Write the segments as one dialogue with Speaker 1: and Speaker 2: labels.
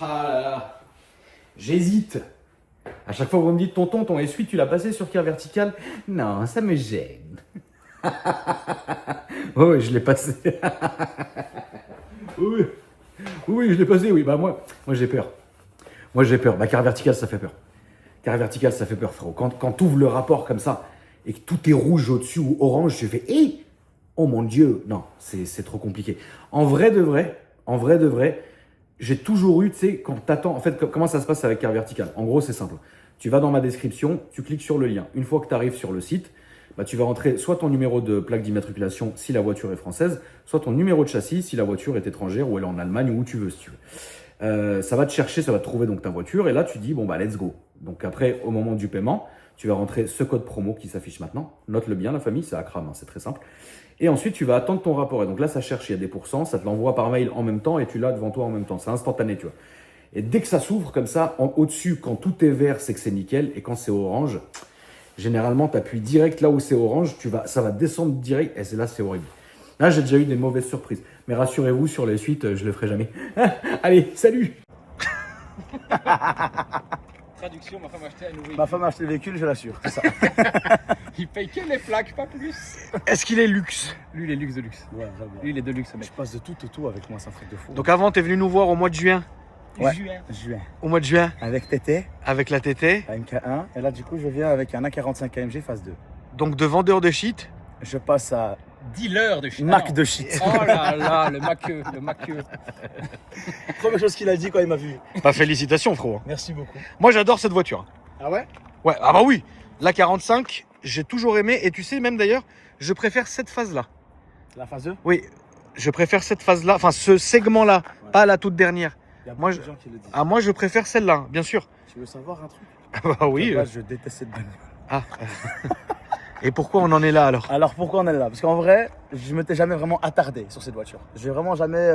Speaker 1: Ah là là. J'hésite. À chaque fois que vous me dites tonton, ton essuie, tu l'as passé sur tir vertical. Non, ça me gêne. Oui, je l'ai passé. Oui, oui, je l'ai passé, oui. Bah moi j'ai peur. Moi j'ai peur. Bah car vertical, ça fait peur. Car vertical, ça fait peur, frérot. Quand tu ouvres le rapport comme ça et que tout est rouge au-dessus ou orange, tu fais hé, oh mon Dieu, non, c'est trop compliqué. En vrai de vrai, j'ai toujours eu, tu sais, quand t'attends, en fait, comment ça se passe avec car vertical? En gros, c'est simple. Tu vas dans ma description, tu cliques sur le lien. Une fois que tu arrives sur le site, bah, tu vas rentrer soit ton numéro de plaque d'immatriculation si la voiture est française, soit ton numéro de châssis si la voiture est étrangère ou elle est en Allemagne ou où tu veux, si tu veux. Ça va te chercher, ça va te trouver donc ta voiture et là tu dis bon bah let's go. Donc après au moment du paiement, tu vas rentrer ce code promo qui s'affiche maintenant. Note-le bien la famille, c'est Akram, hein, c'est très simple. Et ensuite tu vas attendre ton rapport. Et donc là ça cherche, il y a des pourcents, ça te l'envoie par mail en même temps et tu l'as devant toi en même temps. C'est instantané, tu vois. Et dès que ça s'ouvre comme ça, au-dessus, quand tout est vert, c'est que c'est nickel. Et quand c'est orange, généralement, tu appuies direct là où c'est orange, ça va descendre direct. Et c'est là, c'est horrible. Là, j'ai déjà eu des mauvaises surprises. Mais rassurez-vous, sur les suites, je ne le ferai jamais. Allez, salut.
Speaker 2: Traduction, ma femme a acheté un nouveau véhicule.
Speaker 3: Ma femme a acheté le véhicule, je l'assure. C'est ça.
Speaker 2: Il paye que les plaques, pas plus.
Speaker 4: Est-ce qu'il est luxe?
Speaker 2: Lui, il est luxe de luxe.
Speaker 3: Ouais, j'avoue.
Speaker 2: Lui, il est de luxe, mec.
Speaker 3: Je passe de tout au tout avec moi, c'est un truc de fou.
Speaker 4: Donc avant, tu es venu nous voir au mois de juin.
Speaker 3: Ouais.
Speaker 2: Juin.
Speaker 3: Juin.
Speaker 4: Au mois de juin,
Speaker 3: Avec TT,
Speaker 4: avec la TT.
Speaker 3: un K1. Et là, du coup, je viens avec un A45 AMG phase 2.
Speaker 4: Donc de vendeur de shit.
Speaker 3: Je passe à
Speaker 2: Dealer de shit.
Speaker 3: Mac de shit.
Speaker 2: Oh là là, le maqueux, le maqueux.
Speaker 3: Première chose qu'il a dit quand il m'a vu.
Speaker 4: Bah félicitations, frérot.
Speaker 3: Merci beaucoup.
Speaker 4: Moi, j'adore cette voiture.
Speaker 3: Ah ouais?
Speaker 4: Ouais, ah bah oui. La 45, j'ai toujours aimé. Et tu sais, même d'ailleurs, je préfère cette phase-là.
Speaker 3: La phase 2?
Speaker 4: Oui, je préfère cette phase-là. Enfin, ce segment-là,
Speaker 3: Ouais.
Speaker 4: pas la toute dernière.
Speaker 3: Il y a
Speaker 4: Moi,
Speaker 3: beaucoup de gens qui le disent.
Speaker 4: Ah, moi, je préfère celle-là, bien sûr.
Speaker 3: Tu veux savoir un truc?
Speaker 4: Bah oui.
Speaker 3: Moi, je déteste cette bagnole.
Speaker 4: Ah. Et pourquoi on en est là alors?
Speaker 3: Alors pourquoi on est là? Parce qu'en vrai, je m'étais jamais vraiment attardé sur cette voiture. J'ai vraiment jamais,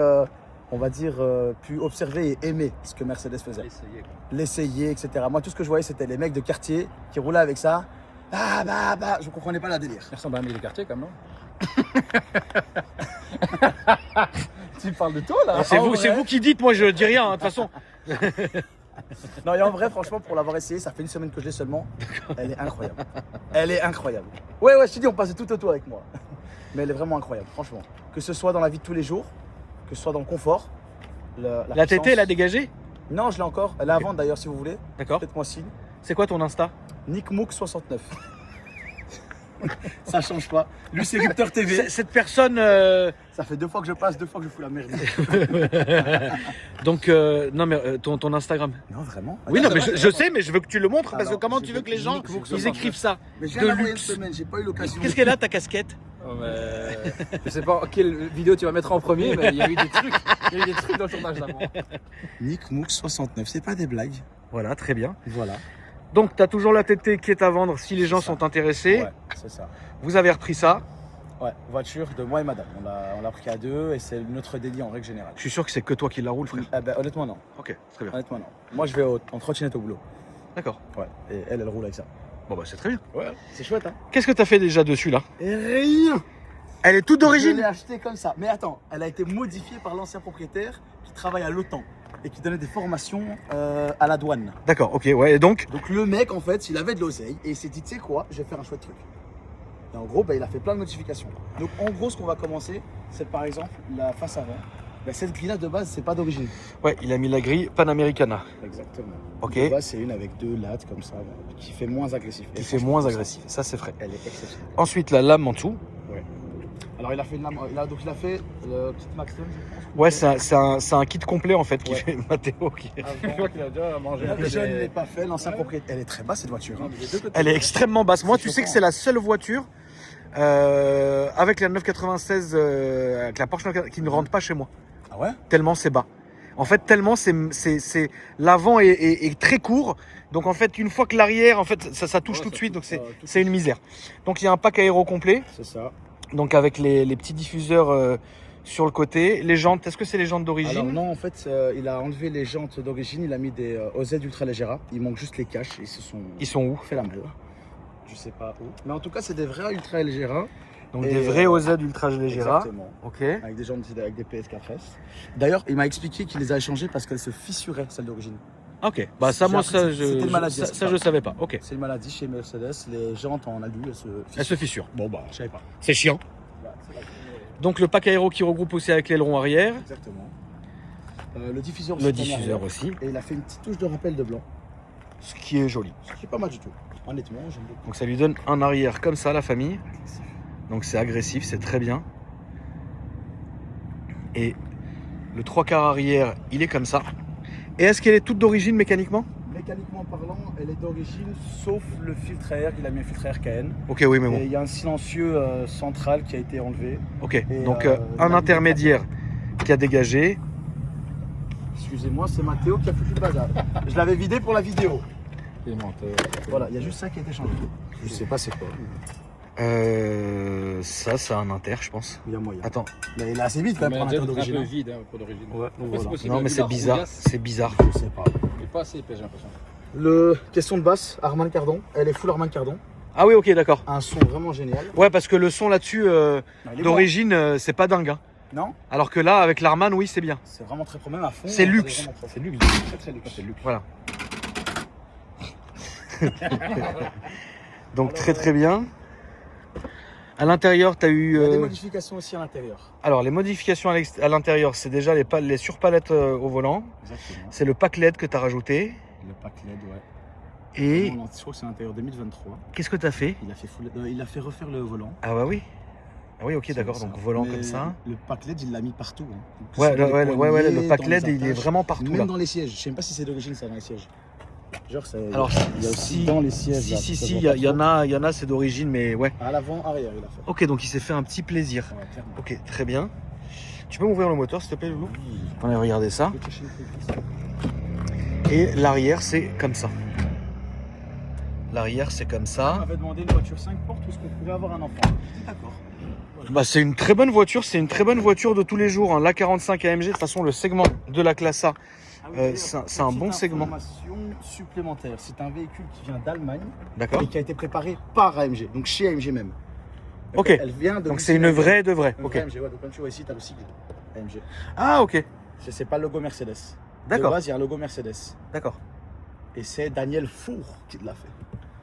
Speaker 3: on va dire, pu observer et aimer ce que Mercedes faisait.
Speaker 2: Essayez, quoi.
Speaker 3: L'essayer, etc. Moi, tout ce que je voyais, c'était les mecs de quartier qui roulaient avec ça. Je comprenais pas la délire.
Speaker 2: Il ressemble à un mec de quartier, quand même.
Speaker 3: Tu parles de toi là?
Speaker 4: C'est
Speaker 3: En
Speaker 4: vous,
Speaker 3: vrai.
Speaker 4: vous qui dites, moi je dis rien, hein, de toute façon.
Speaker 3: Non, et en vrai, franchement, pour l'avoir essayé, ça fait une semaine que je l'ai seulement. Elle est incroyable. Elle est incroyable. Ouais, je te dis, on passait tout autour avec moi. Mais elle est vraiment incroyable, franchement. Que ce soit dans la vie de tous les jours, que ce soit dans le confort.
Speaker 4: La
Speaker 3: puissance.
Speaker 4: TT, elle a dégagé?
Speaker 3: Non, je l'ai encore. Elle est à vendre d'ailleurs, si vous voulez.
Speaker 4: D'accord.
Speaker 3: Faites-moi signe.
Speaker 4: C'est quoi ton Insta?
Speaker 3: NickMook69. Ça change pas. Lui, c'est Rupteur TV.
Speaker 4: Cette personne.
Speaker 3: Ça fait 2 fois que je passe, 2 fois que je fous la merde.
Speaker 4: Donc, non, mais ton Instagram.
Speaker 3: Non, vraiment.
Speaker 4: Oui, non, mais je sais, mais je veux que tu le montres parce que
Speaker 3: Alors,
Speaker 4: comment
Speaker 3: je
Speaker 4: tu
Speaker 3: vais
Speaker 4: veux que les gens
Speaker 3: Nick Mook
Speaker 4: ils
Speaker 3: 69.
Speaker 4: écrivent ça?
Speaker 3: Mais j'ai
Speaker 4: De
Speaker 3: rien envoyé une
Speaker 4: luxe.
Speaker 3: semaine, j'ai pas eu l'occasion.
Speaker 4: Qu'est-ce qu'elle a ta casquette?
Speaker 2: Oh, mais... Je sais pas quelle vidéo tu vas mettre en premier, mais il y a eu des trucs. Il y a eu des trucs dans le tournage d'avant.
Speaker 3: NickMook69, c'est pas des blagues.
Speaker 4: Voilà, très bien.
Speaker 3: Voilà.
Speaker 4: Donc, tu as toujours la TT qui est à vendre si les gens
Speaker 3: ça.
Speaker 4: sont intéressés.
Speaker 3: Ouais, c'est ça.
Speaker 4: Vous avez repris ça.
Speaker 3: Ouais, voiture de moi et madame. On l'a pris à 2 et c'est notre délit en règle générale.
Speaker 4: Je suis sûr que c'est que toi qui la roule, frère.
Speaker 3: Ah ben, honnêtement, non.
Speaker 4: Ok, très bien.
Speaker 3: Honnêtement, non. Moi, je vais en trottinette au boulot.
Speaker 4: D'accord.
Speaker 3: Ouais. Et elle roule avec ça.
Speaker 4: Bon, bah, c'est très bien.
Speaker 3: Ouais. C'est chouette, hein.
Speaker 4: Qu'est-ce que tu as fait déjà dessus, là?
Speaker 3: Et rien.
Speaker 4: Elle est toute
Speaker 3: Je
Speaker 4: d'origine?
Speaker 3: l'ai achetée comme ça. Mais attends, elle a été modifiée par l'ancien propriétaire qui travaille à l'OTAN et qui donnait des formations à la douane.
Speaker 4: D'accord, ok, ouais. Et donc,
Speaker 3: Donc le mec, en fait, il avait de l'oseille et il s'est dit, tu sais quoi, je vais faire un chouette truc. Et en gros, il a fait plein de modifications. Donc en gros, ce qu'on va commencer, c'est par exemple la face avant. Cette grille-là, de base, c'est pas d'origine.
Speaker 4: ouais, il a mis la grille Panamericana.
Speaker 3: Exactement.
Speaker 4: Ok.
Speaker 3: De base, c'est une avec 2 lattes comme ça, qui fait moins agressif.
Speaker 4: Qui
Speaker 3: Et
Speaker 4: fait
Speaker 3: franchement,
Speaker 4: moins
Speaker 3: ça,
Speaker 4: agressif. Ça, c'est frais.
Speaker 3: Elle est exceptionnelle.
Speaker 4: Ensuite, la lame en dessous.
Speaker 3: Alors il a fait une lame, il a fait le petit Maxton, je pense.
Speaker 4: Ouais, c'est un kit complet en fait qui
Speaker 3: Ouais.
Speaker 4: fait Mathéo.
Speaker 2: Je crois qu'il a déjà mangé.
Speaker 3: Je ne l'ai pas fait, l'ancien propriétaire. Elle est très basse cette voiture. Hein.
Speaker 4: Elle est extrêmement basse. Moi,
Speaker 3: C'est
Speaker 4: tu sais que
Speaker 3: choquant.
Speaker 4: c'est la seule voiture avec la 996, avec la Porsche 996 qui ne rentre pas chez moi.
Speaker 3: Ah ouais?
Speaker 4: Tellement c'est bas. En fait, tellement l'avant est très court. Donc en fait, une fois que l'arrière, en fait, ça touche
Speaker 3: Ouais,
Speaker 4: tout de
Speaker 3: ça
Speaker 4: suite.
Speaker 3: touche,
Speaker 4: Donc
Speaker 3: ça touche.
Speaker 4: c'est une misère. Donc il y a un pack aéro complet.
Speaker 3: C'est ça.
Speaker 4: Donc avec les petits diffuseurs sur le côté. Les jantes, est-ce que c'est les jantes
Speaker 3: Alors
Speaker 4: d'origine?
Speaker 3: non, en fait, il a enlevé les jantes d'origine, il a mis des OZ Ultra Leggera. Il manque juste les caches, ils se sont
Speaker 4: Ils sont où?
Speaker 3: fait la malle. Je sais pas où. Mais en tout cas, c'est des vrais Ultra Leggera.
Speaker 4: Donc
Speaker 3: Et,
Speaker 4: des vrais OZ Ultra Leggera.
Speaker 3: Exactement.
Speaker 4: Ok.
Speaker 3: Avec des jantes avec des PS4S. D'ailleurs, il m'a expliqué qu'il les a échangées parce qu'elles se fissuraient, celles d'origine.
Speaker 4: Ok. Bah ça, moi, ça,
Speaker 3: C'était une maladie,
Speaker 4: ça,
Speaker 3: c'est
Speaker 4: ça,
Speaker 3: ça.
Speaker 4: je savais pas. Ok.
Speaker 3: C'est une maladie chez Mercedes, les jantes en alu, elles se
Speaker 4: Elle
Speaker 3: fissurent.
Speaker 4: se fissure. Bon bah,
Speaker 3: Je savais pas.
Speaker 4: c'est chiant.
Speaker 3: Voilà, c'est la-
Speaker 4: Donc le pack aéro qui regroupe aussi avec l'aileron arrière.
Speaker 3: Exactement. Le diffuseur
Speaker 4: Le
Speaker 3: aussi,
Speaker 4: diffuseur
Speaker 3: en arrière.
Speaker 4: aussi.
Speaker 3: Et il a fait une petite touche de rappel de blanc.
Speaker 4: Ce qui est joli.
Speaker 3: Ce qui est pas mal du tout. Honnêtement, j'aime beaucoup.
Speaker 4: Donc ça lui donne un arrière comme ça, la famille. Donc c'est agressif, c'est très bien. Et le 3/4 arrière, il est comme ça. Et est-ce qu'elle est toute d'origine mécaniquement?
Speaker 3: Mécaniquement parlant, elle est d'origine, sauf le filtre à air. Il a mis un filtre à air KN.
Speaker 4: Ok, oui, mais
Speaker 3: Et
Speaker 4: bon.
Speaker 3: il y a un silencieux central qui a été enlevé.
Speaker 4: Ok,
Speaker 3: Et,
Speaker 4: donc
Speaker 3: la
Speaker 4: un
Speaker 3: ligne
Speaker 4: intermédiaire qui a dégagé.
Speaker 3: Excusez-moi, c'est Mathéo qui a foutu le bazar. Je l'avais vidé pour la vidéo.
Speaker 2: Et menteur.
Speaker 3: Voilà, il y a juste ça qui a été changé. Je sais pas c'est quoi.
Speaker 4: Ça, c'est un inter, je pense.
Speaker 3: Il y a moyen.
Speaker 4: Attends,
Speaker 3: Mais il est assez vite quand même
Speaker 2: Mais
Speaker 3: pour un
Speaker 2: un
Speaker 3: inter
Speaker 2: peu
Speaker 3: d'origine.
Speaker 2: vide hein, pour d'origine.
Speaker 3: Ouais, donc
Speaker 2: Après,
Speaker 3: voilà.
Speaker 2: c'est possible,
Speaker 4: non mais
Speaker 2: vu
Speaker 4: c'est
Speaker 2: la
Speaker 4: bizarre,
Speaker 2: rouillasse,
Speaker 4: c'est bizarre.
Speaker 3: Je sais pas.
Speaker 2: il est pas assez épais, j'ai l'impression.
Speaker 3: Le question de basse, Harman Kardon. Elle est full Harman Kardon.
Speaker 4: Ah oui, ok, d'accord.
Speaker 3: Un son vraiment génial.
Speaker 4: Ouais, parce que le son là-dessus,
Speaker 3: Non, il est
Speaker 4: d'origine, c'est pas dingue. Hein.
Speaker 3: bon. Non,
Speaker 4: Alors que là, avec l'Arman, oui, c'est bien.
Speaker 3: c'est vraiment très pro, même à fond.
Speaker 4: C'est luxe.
Speaker 3: vraiment pro.
Speaker 2: C'est luxe.
Speaker 3: Très très luxe.
Speaker 2: C'est luxe.
Speaker 4: Voilà. Donc très très bien. À l'intérieur, tu as eu...
Speaker 3: Il y a des modifications aussi à l'intérieur.
Speaker 4: Alors les modifications à l'intérieur, c'est déjà les surpalettes au volant.
Speaker 3: Exactement.
Speaker 4: C'est le pack LED que tu as rajouté.
Speaker 3: Le pack LED, ouais.
Speaker 4: Et
Speaker 3: Je crois que c'est l'intérieur 2023.
Speaker 4: qu'est-ce que tu as fait?
Speaker 3: Il a fait refaire le volant.
Speaker 4: Ah bah oui. Ah oui, ok,
Speaker 3: C'est
Speaker 4: d'accord.
Speaker 3: ça.
Speaker 4: Donc volant
Speaker 3: Mais
Speaker 4: comme ça.
Speaker 3: Le pack LED, il l'a mis partout. Hein.
Speaker 4: Ouais,
Speaker 3: Sur les
Speaker 4: le pack
Speaker 3: dans
Speaker 4: LED,
Speaker 3: les
Speaker 4: il est
Speaker 3: attaches,
Speaker 4: vraiment partout
Speaker 3: même
Speaker 4: là.
Speaker 3: dans les sièges. Je sais même pas si c'est d'origine ça dans les sièges. Genre,
Speaker 4: Alors,
Speaker 3: il y a aussi
Speaker 4: si-
Speaker 3: dans les sièges.
Speaker 4: Si,
Speaker 3: là,
Speaker 4: si,
Speaker 3: ça
Speaker 4: si,
Speaker 3: se
Speaker 4: il
Speaker 3: voit
Speaker 4: y,
Speaker 3: pas
Speaker 4: en a, c'est d'origine, mais ouais.
Speaker 3: trop. À l'avant, arrière, il a fait.
Speaker 4: Ok, donc il s'est fait un petit plaisir.
Speaker 3: Ouais, clairement.
Speaker 4: Ok, très bien. Tu peux m'ouvrir le moteur, s'il te plaît, Loulou?
Speaker 3: Oui.
Speaker 4: On va regarder ça.
Speaker 3: Je vais chercher une prévise.
Speaker 4: Et l'arrière, c'est comme ça. L'arrière, c'est comme
Speaker 3: On
Speaker 4: ça.
Speaker 3: m'avait demandé une voiture 5 portes où est-ce qu'on pouvait avoir un enfant. D'accord.
Speaker 4: Bah, c'est une très bonne voiture, c'est une très bonne voiture de tous les jours. Hein. L'A45 AMG, de toute façon, le segment de la classe A,
Speaker 3: Ah oui, d'ailleurs,
Speaker 4: c'est un bon
Speaker 3: petite
Speaker 4: segment.
Speaker 3: information supplémentaire. C'est un véhicule qui vient d'Allemagne
Speaker 4: D'accord?
Speaker 3: et qui a été préparé par AMG, donc chez AMG même.
Speaker 4: Ok.
Speaker 3: Elle vient de
Speaker 4: Donc c'est une vraie de vraie.
Speaker 3: Une
Speaker 4: Ok.
Speaker 3: vraie AMG, ouais, donc comme tu vois ici, tu as le sigle AMG.
Speaker 4: Ah, ok.
Speaker 3: C'est pas le logo Mercedes.
Speaker 4: D'accord.
Speaker 3: De base, il y a un logo Mercedes.
Speaker 4: D'accord.
Speaker 3: Et c'est Daniel Four qui l'a fait.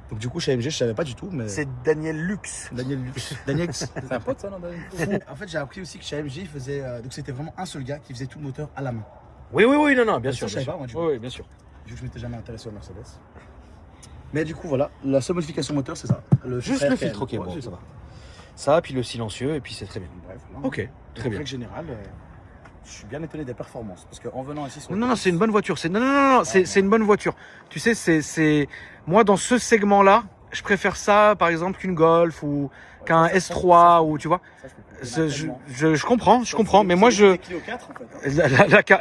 Speaker 3: Donc du coup, chez AMG, je savais pas du tout, mais...
Speaker 4: C'est Daniel Lux.
Speaker 3: Daniel Lux. Daniel X.
Speaker 2: C'est un pote ça, non, Daniel?
Speaker 3: En fait, j'ai appris aussi que chez AMG, il faisait... donc c'était vraiment un seul gars qui faisait tout le moteur à la main.
Speaker 4: Oui, oui, oui, non, bien
Speaker 3: Ça,
Speaker 4: sûr.
Speaker 3: je savais
Speaker 4: Bien
Speaker 3: pas, moi,
Speaker 4: sûr.
Speaker 3: du
Speaker 4: Oui, oui, bien sûr.
Speaker 3: Vu que je m'étais jamais intéressé au Mercedes. Mais du coup, voilà, la seule modification moteur, c'est ça.
Speaker 4: Juste le
Speaker 3: RKN.
Speaker 4: filtre, ok,
Speaker 3: Ouais,
Speaker 4: bon,
Speaker 3: c'est
Speaker 4: ça va. Ça, puis le silencieux, et puis c'est très bien.
Speaker 3: Bref, voilà.
Speaker 4: Ok, très
Speaker 3: En
Speaker 4: bien.
Speaker 3: règle générale, je suis bien étonné des performances. Parce qu'en venant ici sur
Speaker 4: Non, non, c'est une bonne voiture. Non, c'est une bonne voiture. Tu sais, c'est moi dans ce segment-là, je préfère ça, par exemple, qu'une Golf ou qu'un S3 ou tu vois. Je comprends, mais moi je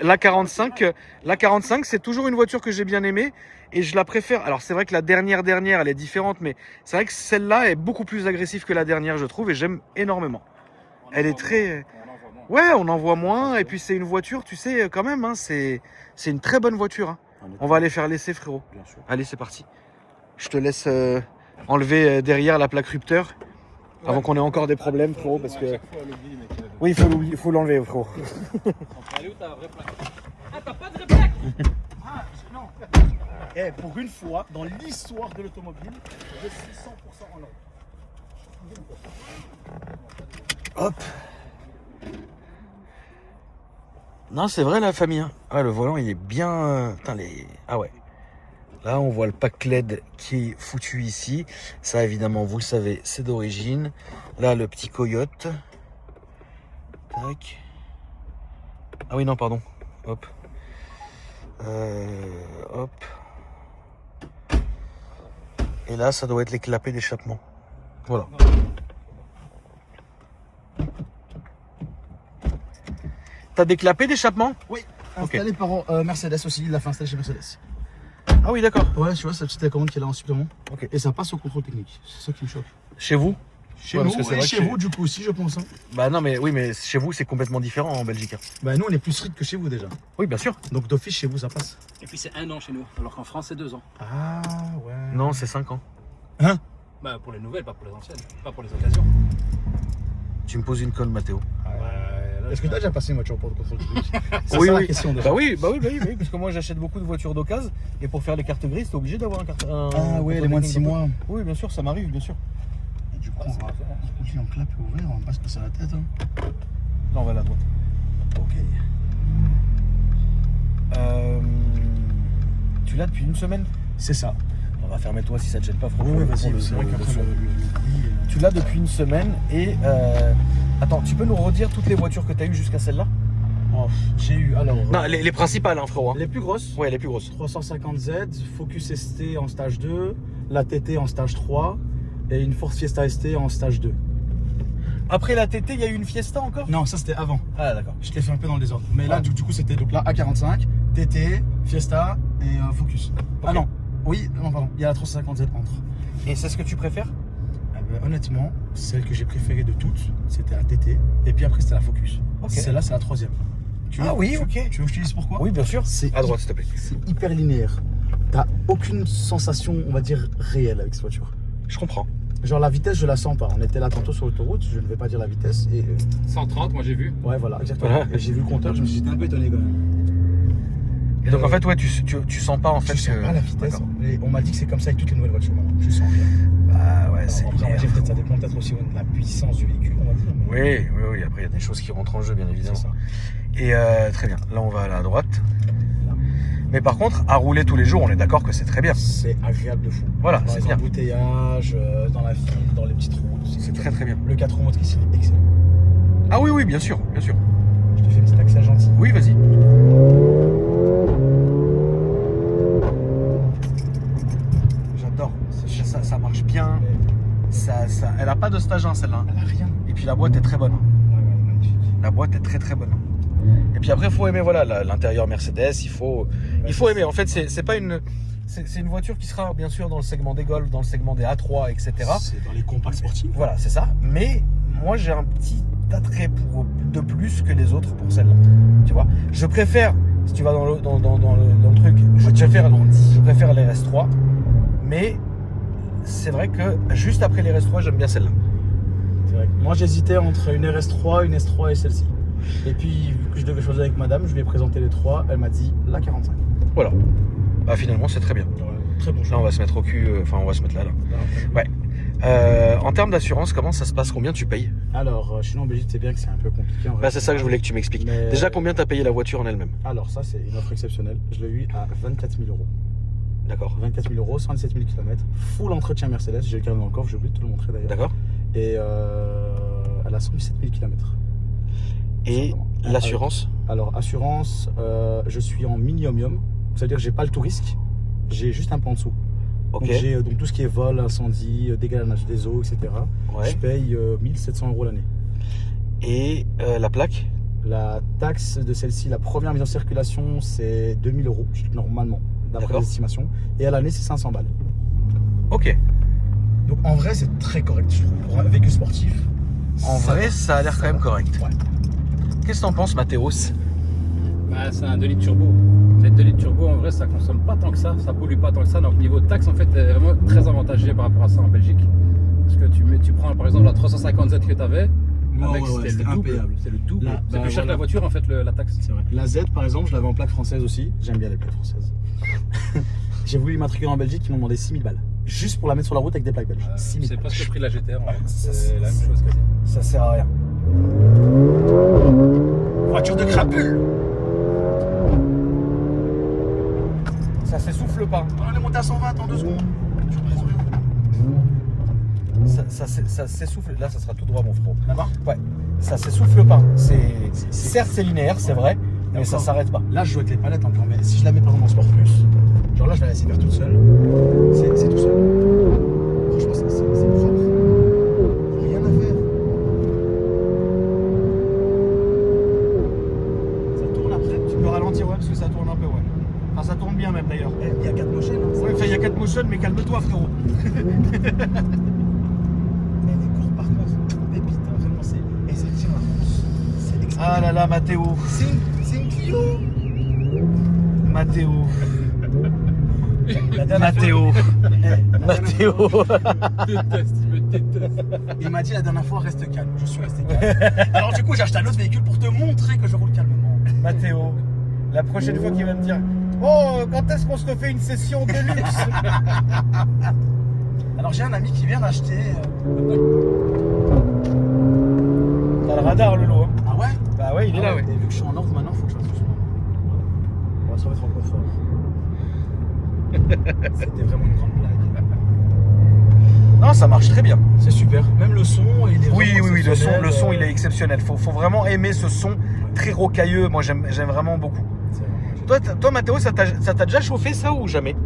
Speaker 4: la 45, c'est toujours une voiture que j'ai bien aimée et je la préfère. Alors c'est vrai que la dernière, elle est différente, mais c'est vrai que celle-là est beaucoup plus agressive que la dernière, je trouve, et j'aime énormément. Elle est très. Ouais, on en voit moins, et puis c'est une voiture, tu sais, quand même, hein, c'est une très bonne voiture. Hein. On va aller faire l'essai, frérot.
Speaker 3: Bien sûr.
Speaker 4: Allez, c'est parti. Je te laisse enlever derrière la plaque rupteur, avant qu'on ait encore des problèmes, frérot, parce que... Oui, il faut l'enlever, frérot.
Speaker 2: Elle est où ta vraie plaque? Ah, t'as pas de vraie plaque?
Speaker 3: Ah, non. Eh, pour une fois, dans l'histoire de l'automobile, je suis 100% en ordre.
Speaker 4: Hop. Non, c'est vrai, la famille. Hein. Ah, le volant, il est bien... Putain, ah ouais. Là, on voit le pack LED qui est foutu ici. Ça, évidemment, vous le savez, c'est d'origine. Là, le petit coyote. Tac. Ah oui, non, pardon. Hop. Hop. Et là, ça doit être les clapets d'échappement. Voilà. T'as des clapets d'échappement?
Speaker 3: Oui, installé par Mercedes aussi, il l'a fait installer chez Mercedes.
Speaker 4: Ah oui, d'accord.
Speaker 3: Ouais, tu vois, c'est la petite commande qu'il a en supplément.
Speaker 4: Ok.
Speaker 3: Et ça passe au contrôle technique. C'est ça qui me choque.
Speaker 4: Chez vous?
Speaker 3: Chez
Speaker 4: Ouais,
Speaker 3: nous,
Speaker 4: parce que c'est
Speaker 3: et
Speaker 4: vrai que
Speaker 3: chez
Speaker 4: chez-
Speaker 3: vous, du coup, aussi, je pense. Hein.
Speaker 4: Bah non, mais oui, mais chez vous, c'est complètement différent en Belgique. Hein.
Speaker 3: Bah, nous, on est plus strict que chez vous déjà.
Speaker 4: Oui, bien sûr.
Speaker 3: Donc, d'office, chez vous, ça passe.
Speaker 2: Et puis c'est 1 an chez nous, alors qu'en France c'est 2 ans.
Speaker 3: Ah, ouais.
Speaker 4: hein. Non, c'est 5 ans.
Speaker 2: Bah pour les nouvelles, pas pour les anciennes, pas pour les occasions.
Speaker 4: Tu me poses une colle, Mathéo.
Speaker 3: Est-ce que tu as déjà passé une voiture pour le contrôle technique? C'est
Speaker 4: Oui,
Speaker 3: ça
Speaker 4: oui.
Speaker 3: la question déjà.
Speaker 4: Bah oui, parce que moi j'achète beaucoup de voitures d'occasion et pour faire les cartes grises, t'es obligé d'avoir un carte.
Speaker 3: Ah ouais, les moins de 6 mois.
Speaker 4: Oui, bien sûr, ça m'arrive, bien sûr.
Speaker 3: Et du coup, on va en clap et ouvert, on va pas se passer la tête. Hein.
Speaker 4: Là, on va à la droite.
Speaker 3: Ok.
Speaker 4: Tu l'as depuis une semaine?
Speaker 3: C'est ça.
Speaker 4: On va fermer toi si ça te gêne pas, franchement.
Speaker 3: Oui, vas-y,
Speaker 4: Le
Speaker 3: c'est vrai
Speaker 4: son.
Speaker 3: qu'après le bruit.
Speaker 4: Tu l'as depuis une semaine et attends, tu peux nous redire toutes les voitures que tu as eues jusqu'à celle-là?
Speaker 3: Oh, j'ai eu alors.
Speaker 4: Non, les principales, hein, frérot. Hein.
Speaker 3: Les plus grosses.
Speaker 4: Ouais, les plus grosses.
Speaker 3: 350Z, Focus ST en stage 2, la TT en stage 3 et une Ford Fiesta ST en stage 2.
Speaker 4: Après la TT, il y a eu une Fiesta encore?
Speaker 3: Non, ça c'était avant.
Speaker 4: Ah, d'accord.
Speaker 3: Je t'ai fait un peu dans le désordre. Mais là, du coup, c'était donc là A45, TT, Fiesta et Focus. Ah non, oui, non, pardon, il y a la 350Z entre.
Speaker 4: Et c'est ce que tu préfères?
Speaker 3: Honnêtement, celle que j'ai préférée de toutes, c'était la TT. Et puis après, c'était la Focus.
Speaker 4: Ok.
Speaker 3: Celle-là, c'est la troisième.
Speaker 4: Ah oui, ok.
Speaker 3: Tu veux que je te dise pourquoi?
Speaker 4: Oui, bien sûr.
Speaker 3: C'est
Speaker 4: À droite, s'il te plaît.
Speaker 3: C'est hyper linéaire. T'as aucune sensation, on va dire, réelle avec cette voiture.
Speaker 4: Je comprends.
Speaker 3: Genre la vitesse, je la sens pas. On était là tantôt sur l'autoroute, je ne vais pas dire la vitesse. Et
Speaker 2: 130, moi j'ai vu.
Speaker 3: ouais, voilà, exactement.
Speaker 4: Voilà.
Speaker 3: Et j'ai vu le compteur, j'étais un peu étonné quand même.
Speaker 4: Et donc en fait, ouais, tu sens pas en fait
Speaker 3: Je sens
Speaker 4: que.
Speaker 3: pas la vitesse.
Speaker 4: D'accord.
Speaker 3: Et on m'a dit que c'est comme ça avec toutes les nouvelles voitures maintenant. Je sens rien.
Speaker 4: Bah ouais, c'est.
Speaker 3: Alors, après, on va dire peut-être ça dépend peut-être aussi de la puissance du véhicule, on va dire. mais-
Speaker 4: Oui. Après, il y a des choses qui rentrent en jeu, bien évidemment.
Speaker 3: C'est ça.
Speaker 4: Et très bien. Là, on va à droite. Mais par contre, à rouler tous les jours, on est d'accord que c'est très bien.
Speaker 3: C'est agréable de fou.
Speaker 4: Voilà,
Speaker 3: Dans
Speaker 4: c'est
Speaker 3: les
Speaker 4: bien.
Speaker 3: embouteillages, dans la ville, dans les petites routes.
Speaker 4: C'est très très bien.
Speaker 3: Le 4 roues motrices, il est excellent.
Speaker 4: Ah oui, bien sûr, bien sûr.
Speaker 3: Je te fais un petit accès gentil.
Speaker 4: Oui, vas-y. J'adore. Ça marche bien. Elle a pas de stage 1 celle-là.
Speaker 3: Elle a rien.
Speaker 4: Et puis la boîte est très bonne.
Speaker 3: Ouais, magnifique.
Speaker 4: La boîte est très très bonne. Et puis après, il faut aimer voilà l'intérieur Mercedes. Il faut aimer. En fait, c'est pas une. C'est une voiture qui sera bien sûr dans le segment des Golf, dans le segment des A3, etc.
Speaker 3: C'est dans les compacts sportifs.
Speaker 4: Voilà, c'est ça. Mais moi, j'ai un petit attrait de plus que les autres pour celle-là. Tu vois, je préfère, si tu vas dans le truc, je préfère les RS3. Mais c'est vrai que juste après les RS3, j'aime bien celle-là.
Speaker 3: C'est vrai. Moi, j'hésitais entre une RS3, une S3 et celle-ci. Et puis, vu que je devais choisir avec madame, je lui ai présenté les trois. Elle m'a dit la 45.
Speaker 4: Voilà. Bah finalement, c'est très bien.
Speaker 3: Ouais, très bon
Speaker 4: Là,
Speaker 3: choix.
Speaker 4: on va se mettre au cul. Enfin, on va se mettre là. Ouais. En termes d'assurance, comment ça se passe? Combien tu payes?
Speaker 3: Alors, chez nous en Belgique, c'est bien que c'est un peu compliqué. En vrai.
Speaker 4: Bah, c'est ça que je voulais que tu m'expliques.
Speaker 3: Mais-
Speaker 4: Déjà, combien t'as payé la voiture en elle-même?
Speaker 3: Alors, ça, c'est une offre exceptionnelle. Je l'ai eu à 24 000 euros.
Speaker 4: D'accord.
Speaker 3: 24 000 euros, 117 000 km. Full entretien Mercedes. J'ai le carnet dans le coffre, j'ai oublié de te le montrer d'ailleurs.
Speaker 4: D'accord.
Speaker 3: Et elle a 117 000 km.
Speaker 4: Et
Speaker 3: Simplement.
Speaker 4: l'assurance?
Speaker 3: Alors, assurance, je suis en minimum. Ça veut dire que j'ai pas le tout risque. J'ai juste un peu en dessous.
Speaker 4: Ok.
Speaker 3: Donc, j'ai donc tout ce qui est vol, incendie, dégagement des eaux, etc.
Speaker 4: Ouais.
Speaker 3: Je paye 1 700 euros l'année.
Speaker 4: Et la plaque?
Speaker 3: La taxe de celle-ci, la première mise en circulation, c'est 2 000 euros, normalement, d'après
Speaker 4: D'accord.
Speaker 3: les estimations. Et à l'année, c'est 500 balles.
Speaker 4: Ok.
Speaker 3: Donc en vrai, c'est très correct, je trouve. Pour un véhicule sportif.
Speaker 4: En vrai, ça a l'air quand même correct.
Speaker 3: Ouais.
Speaker 4: Qu'est-ce que t'en penses, Mathéos?
Speaker 2: Bah, c'est un 2 litres turbo. Les 2 litres turbo, en vrai, ça consomme pas tant que ça pollue pas tant que ça. Donc, niveau taxe, en fait, t'es vraiment très avantagé par rapport à ça en Belgique. Parce que tu prends par exemple la 350Z que tu avais,
Speaker 3: Ouais,
Speaker 2: c'était le double.
Speaker 3: impayable.
Speaker 2: C'est le double.
Speaker 3: Là,
Speaker 2: C'est
Speaker 3: bah,
Speaker 2: plus cher que
Speaker 3: voilà.
Speaker 2: la voiture, en fait, la taxe.
Speaker 3: C'est vrai. La Z, par exemple, je l'avais en plaque française aussi. J'aime bien les plaques françaises. J'ai voulu l'immatriculer en Belgique, ils m'ont demandé 6 000 balles. Juste pour la mettre sur la route avec des plaques belges. 6 000
Speaker 2: C'est
Speaker 3: balles.
Speaker 2: presque le prix de la GTR. En fait.
Speaker 3: ça,
Speaker 2: C'est la même chose quasi.
Speaker 4: Ça sert à rien.
Speaker 3: Voiture de crapule.
Speaker 4: Ça s'essouffle pas.
Speaker 3: On est monté à 120 en 2 secondes.
Speaker 4: Ça s'essouffle. Là, ça sera tout droit, mon frérot.
Speaker 3: D'accord.
Speaker 4: Ouais. Ça s'essouffle pas. Certes, c'est linéaire, c'est vrai, mais ça s'arrête pas.
Speaker 3: Là, je joue avec les palettes encore, mais si je la mets par exemple en Sport Plus, genre là, je vais la laisser faire toute seule. C'est tout seul. Franchement, c'est propre. Rien à faire. Ça tourne après.
Speaker 4: Tu peux ralentir, ouais, parce que ça tourne un peu, ouais. Enfin, ça tourne bien même d'ailleurs.
Speaker 3: Eh, il y a 4 motions. Hein,
Speaker 4: Ouais, enfin, il y a 4 motions, mais calme-toi, frérot.
Speaker 3: Mais les cours, par contre, pépite. Hein, vraiment, et ça tient la course. C'est extrêmement.
Speaker 4: Ah là là, Mathéo.
Speaker 3: C'est une Clio.
Speaker 4: Mathéo.
Speaker 3: La dernière
Speaker 4: Mathéo.
Speaker 3: fois- Eh, la dernière
Speaker 4: Mathéo.
Speaker 3: fois-
Speaker 2: Je déteste, je me
Speaker 3: Il m'a dit la dernière fois, reste calme. Je suis resté calme. Alors du coup, j'ai acheté un autre véhicule pour te montrer que je roule calmement.
Speaker 4: Mathéo, la prochaine fois qu'il va me dire oh, quand est-ce qu'on se refait une session de luxe?
Speaker 3: Alors j'ai un ami qui vient d'acheter.
Speaker 4: T'as le radar, Lolo. Hein.
Speaker 3: Ah ouais?
Speaker 4: Bah ouais, il est là, ouais.
Speaker 3: Et vu que je suis en ordre maintenant, faut que je fasse attention. On va se remettre en confort. C'était vraiment une grande blague.
Speaker 4: Non, ça marche très bien.
Speaker 3: C'est super. Même le son, il est
Speaker 4: Oui,
Speaker 3: vraiment
Speaker 4: oui,
Speaker 3: exceptionnel.
Speaker 4: le son, il est exceptionnel. Faut vraiment aimer ce son très rocailleux. Moi, j'aime vraiment beaucoup.
Speaker 3: C'est vraiment génial.
Speaker 4: Toi, Mathéo, ça t'a déjà chauffé ça ou jamais?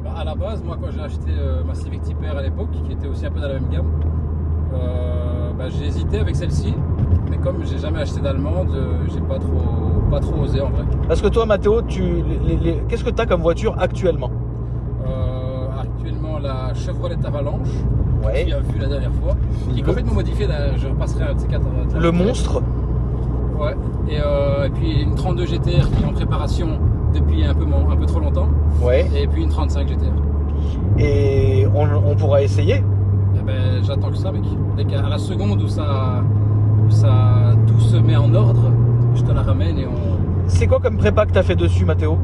Speaker 2: Bah, à la base, moi, quand j'ai acheté ma Civic Type R à l'époque, qui était aussi un peu dans la même gamme, bah, j'ai hésité avec celle-ci. Mais comme j'ai jamais acheté d'allemande, j'ai pas trop osé en vrai.
Speaker 4: Parce que toi, Mathéo, qu'est-ce que t'as comme voiture actuellement?
Speaker 2: Actuellement, la Chevrolet Avalanche,
Speaker 4: Ouais.
Speaker 2: qui a vu la dernière fois, qui est complètement modifiée. Là, je repasserai un de ces quatre.
Speaker 4: Le monstre.
Speaker 2: Ouais. Et puis une 32 GTR qui est en préparation depuis un peu trop longtemps.
Speaker 4: Ouais.
Speaker 2: Et puis une 35 GTR.
Speaker 4: Et on pourra essayer.
Speaker 2: Eh ben, j'attends que ça, mec. Dès qu'à la seconde où ça tout se met en ordre, je te la ramène et on.
Speaker 4: C'est quoi comme prépa que t'as fait dessus, Mathéo?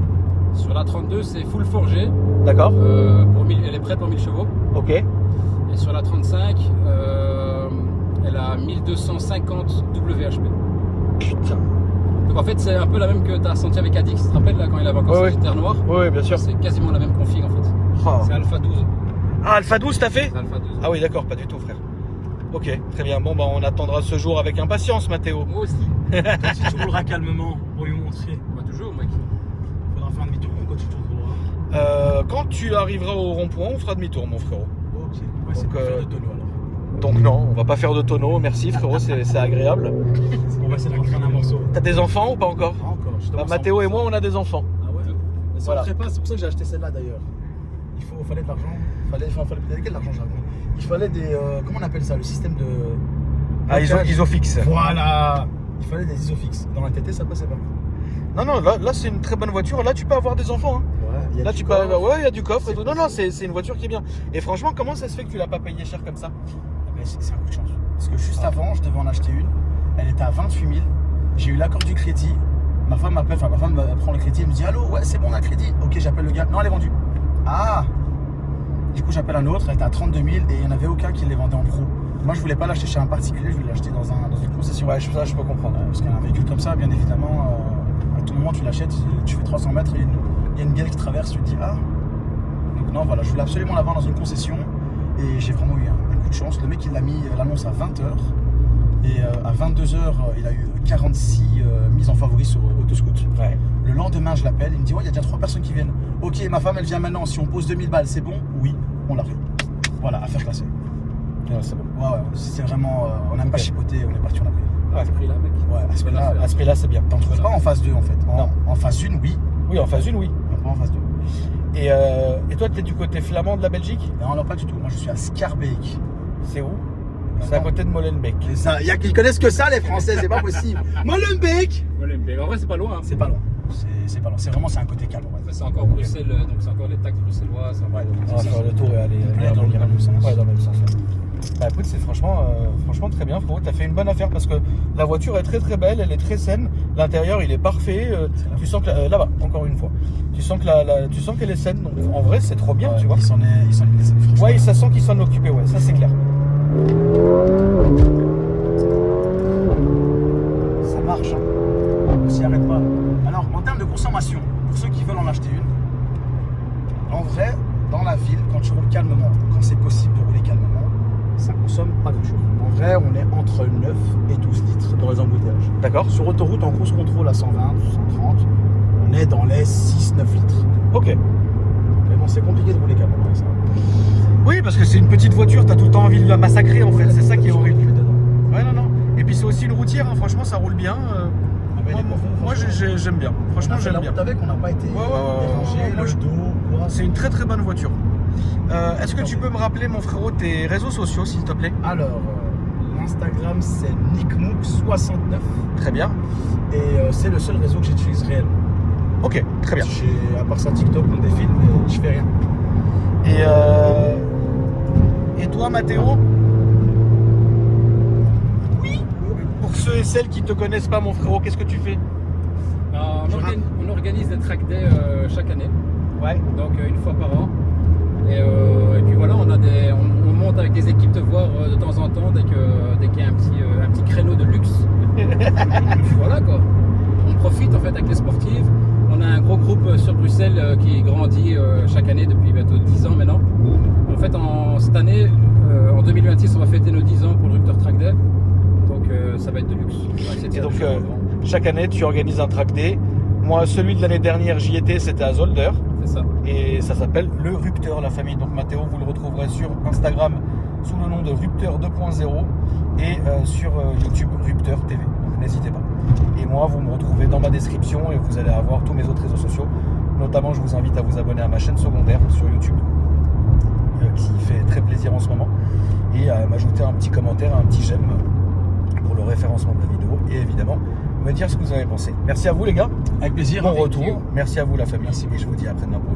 Speaker 2: Sur la 32, c'est full forgé.
Speaker 4: D'accord.
Speaker 2: Elle est prête pour 1000 chevaux.
Speaker 4: Ok.
Speaker 2: Et sur la 35, elle a 1250 WHP.
Speaker 4: Putain.
Speaker 2: Donc en fait, c'est un peu la même que tu as senti avec Adix, tu te rappelles là, quand il avait encore
Speaker 4: Ouais,
Speaker 2: sa GTR noire.
Speaker 4: Oui, bien sûr.
Speaker 2: C'est quasiment la même config en fait.
Speaker 4: Oh.
Speaker 2: C'est Alpha 12.
Speaker 4: Ah, Alpha 12, t'as fait?
Speaker 2: C'est Alpha 12.
Speaker 4: Ah oui, d'accord, pas du tout, frère. Ok, très bien. Bon, bah, on attendra ce jour avec impatience, Mathéo.
Speaker 2: Moi aussi.
Speaker 3: Si tu rouleras calmement pour lui montrer,
Speaker 2: Bah, toujours, mec.
Speaker 3: il faudra faire un demi-tour quand tu tourneras.
Speaker 4: Quand tu arriveras au rond-point, on fera demi-tour, mon frérot.
Speaker 3: Ok, on va essayer de
Speaker 4: Donc,
Speaker 3: faire de tonneau alors.
Speaker 4: Donc non, on va pas faire de tonneau. Merci, frérot, c'est agréable.
Speaker 3: On va essayer de rentrer en un morceau.
Speaker 4: T'as des enfants ou pas encore?
Speaker 3: Pas encore. je
Speaker 4: Bah,
Speaker 3: commence
Speaker 4: Mathéo
Speaker 3: à-
Speaker 4: et moi, on a des enfants.
Speaker 3: Ah ouais? Mais ça
Speaker 4: Voilà.
Speaker 3: ne pas, c'est pour ça que j'ai acheté celle-là d'ailleurs. Fallait de l'argent. Fallait quel argent j'avais? Il fallait des. Comment on appelle ça? Le système de.
Speaker 4: Ah,
Speaker 3: blocage.
Speaker 4: Isofix.
Speaker 3: Voilà! Il fallait des isofix. Dans la TT, ça passait pas.
Speaker 4: Non, non, là c'est une très bonne voiture. Là, tu peux avoir des enfants. Hein.
Speaker 3: Ouais,
Speaker 4: Là, tu peux. Ouais, il y a du coffre et tout. Non, non, c'est une voiture qui est bien. Et franchement, comment ça se fait que tu l'as pas payé cher comme ça?
Speaker 3: C'est un coup de chance. Parce que juste avant, je devais en acheter une. Elle était à 28 000. J'ai eu l'accord du crédit. Ma femme m'appelle, enfin ma femme prend le crédit. Elle me dit allô, ouais, c'est bon, on a le crédit. Ok, j'appelle le gars. Non, elle est vendue. Ah! Du coup, j'appelle un autre. Elle était à 32 000 et il n'y en avait aucun qui les vendait en pro. Moi, je voulais pas l'acheter chez un particulier, je voulais l'acheter dans une concession.
Speaker 4: Ouais, ça, je peux comprendre.
Speaker 3: Parce qu'un véhicule comme ça, bien évidemment, à tout moment, tu l'achètes, tu fais 300 mètres et il y a une bielle qui traverse, tu te dis ah. Donc, non, voilà, je voulais absolument la vendre dans une concession et j'ai vraiment eu un coup de chance. Le mec, il l'a mis l'annonce à 20h et à 22h, il a eu 46 mises en favori sur Autoscout.
Speaker 4: Ouais.
Speaker 3: Le lendemain, je l'appelle, il me dit ouais, il y a déjà 3 personnes qui viennent. Ok, ma femme, elle vient maintenant. Si on pose 2000 balles, c'est bon? Oui, on l'a fait. Voilà, affaire classée.
Speaker 4: Ouais, c'est bon.
Speaker 3: Ouais, c'est vraiment. On n'aime pas chipoter, on est parti, on a pris.
Speaker 2: À ce prix-là, mec.
Speaker 3: Ouais, à ce prix-là,
Speaker 4: À ce prix-là, c'est bien.
Speaker 3: t'en trouves pas en phase 2 en fait.
Speaker 4: Non.
Speaker 3: En phase 1, oui,
Speaker 4: Oui, en phase 1, oui.
Speaker 3: mais pas en phase 2.
Speaker 4: Et toi, tu es du côté flamand de la Belgique?
Speaker 3: Non, pas du tout. Moi, je suis à Schaerbeek.
Speaker 4: C'est où? C'est à côté de Molenbeek.
Speaker 3: Ils connaissent que ça, les Français, c'est pas possible. Molenbeek!
Speaker 2: Mais en vrai, c'est pas loin. Hein.
Speaker 3: C'est pas loin. C'est pas loin. C'est vraiment un côté calme.
Speaker 2: C'est encore Bruxelles, donc c'est encore les taxes bruxellois. C'est encore...
Speaker 4: On va faire le tour et aller
Speaker 3: dans le même sens.
Speaker 4: Ouais, dans le même sens. Ouais. Bah écoute, c'est franchement très bien, frérot. T'as fait une bonne affaire parce que la voiture est très très belle, elle est très saine. L'intérieur, il est parfait. Tu sens que là-bas, encore une fois, tu sens qu'elle est saine. Donc en vrai, c'est trop bien, tu vois.
Speaker 3: Ils s'en est.
Speaker 4: Ouais, ça sent qu'ils s'en occupent. Ouais, ça c'est clair.
Speaker 3: Ça marche. Hein. On s'y arrête pas. Alors, en termes de consommation, pour ceux qui veulent en acheter une, en vrai, dans la ville, quand tu roules calmement, quand c'est possible de rouler calmement, ça consomme pas grand chose. En vrai, on est entre 9 et 12 litres dans les embouteillages.
Speaker 4: D'accord.
Speaker 3: Sur autoroute, en cruise contrôle à 120, 130, on est dans les 6-9 litres.
Speaker 4: Ok.
Speaker 3: Mais bon, c'est compliqué de rouler calmement avec ça.
Speaker 4: Oui, parce que c'est une petite voiture, t'as tout le temps envie de la massacrer en fait. C'est ça qui est horrible. Ouais, non, non. Et puis c'est aussi une routière, hein. Franchement, ça roule bien. Moi, j'aime bien. Franchement, j'aime bien.
Speaker 3: Tu savais qu'on n'a pas été dérangé,
Speaker 4: moi,
Speaker 3: le dos, quoi.
Speaker 4: C'est une très très bonne voiture. Est-ce que tu peux me rappeler, mon frérot, tes réseaux sociaux, s'il te plaît?
Speaker 3: Alors, l'Instagram, c'est nickmook69.
Speaker 4: Très bien.
Speaker 3: Et c'est le seul réseau que j'utilise réellement.
Speaker 4: Ok, très bien.
Speaker 3: À part ça, TikTok, on des films, mais je fais rien.
Speaker 4: Et toi, Mathéo, ceux et celles qui te connaissent pas, mon frérot, qu'est-ce que tu fais?
Speaker 2: On organise des track days chaque année,
Speaker 4: Ouais.
Speaker 2: donc une fois par an. Et puis voilà, on monte avec des équipes de voir de temps en temps dès qu'il y a un petit créneau de luxe. Et puis voilà quoi. On profite en fait avec les sportives. On a un gros groupe sur Bruxelles qui grandit chaque année depuis bientôt 10 ans maintenant. En fait, cette année, en 2026, on va fêter nos 10 ans pour le Rupteur Track Day. Donc ça va être de luxe. On va essayer de
Speaker 4: Et
Speaker 2: faire
Speaker 4: donc,
Speaker 2: des choses grandes.
Speaker 4: chaque année, tu organises un track day. Moi, celui de l'année dernière, j'y étais, c'était à Zolder.
Speaker 2: C'est ça.
Speaker 4: Et ça s'appelle le Rupteur, la famille. Donc, Mathéo, vous le retrouverez sur Instagram sous le nom de Rupteur 2.0 et sur YouTube Rupteur TV. Donc, n'hésitez pas. Et moi, vous me retrouvez dans ma description et vous allez avoir tous mes autres réseaux sociaux. Notamment, je vous invite à vous abonner à ma chaîne secondaire sur YouTube, qui fait très plaisir en ce moment, et à m'ajouter un petit commentaire, un petit j'aime pour le référencement de la vidéo, et évidemment me dire ce que vous avez pensé. Merci à vous les gars,
Speaker 3: Avec plaisir.
Speaker 4: bon
Speaker 2: Thank
Speaker 4: retour,
Speaker 2: you.
Speaker 4: merci à vous la famille, et je vous dis à après-demain pour